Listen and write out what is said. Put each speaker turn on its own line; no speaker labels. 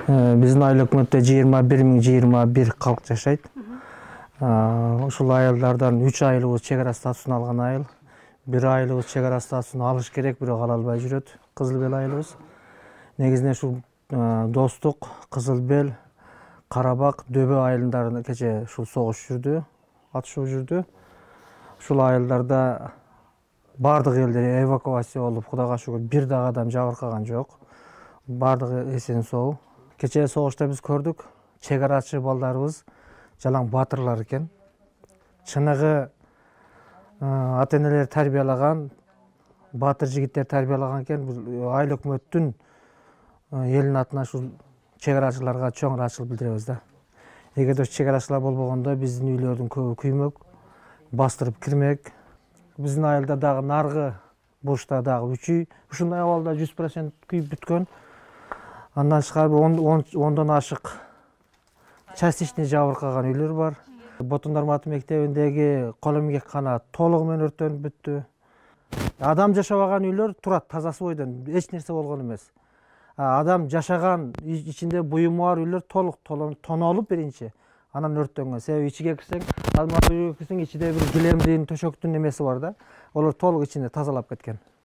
Биздин айыл өкмөттө 21 калк жашайт. Ушул айылдардан 3 айылыбыз чек ара статусун алган айыл. Bir айылыбыз чек ара статусун алыш керек, бирок ала албай жүрөт. Кызыл Бел айылыбыз. Негизинен ушул Достук, Кызыл Бел, Карабак, Дөбө айылдарында кече ушул согуш жүрдү, атышуу жүрдү. Ушул айылдарда бардык элдер эвакуация болуп, Кудайга шүгүр, бир дагы адам жабыркаган жок. Бардыгы эсен сау. Кече согушта биз көрдүк, чек арачы балдарыбыз жалаң батырлар экен. Чыныгы ата-энелер тарбиялаган, батыр жигиттер тарбиялаган экен. Айыл өкмөттүн элдин атынан ушул чек арачыларга чоң ыраачылык билдиребиз да. Эгерде чек арачылар болбогондо биздин үйлөрдүн көбү күймөк, бастырып кирмек. Биздин айылда дагы наргы бурчта дагы 3 үй ушундай абалда 100% күйүп бүткөн. Андан тышкары 10дон ашык частичный жабыркаган үйлөр бар. Ботун Дарматы мектебиндеги кол эмгеккана толугу менен өрттөнүп бүттү. Адам жашабаган үйлөр турат тазасы бойдон, эч нерсе болгон эмес. Адам жашаган ичинде буюму бар үйлөр толук тонолуп биринчи, анан өрттөнгөн. Себеби ичиге кирсең, ичиде бир килемдин, төшөктүн немеси бар да. Олар толук ичинде тазалап кеткен.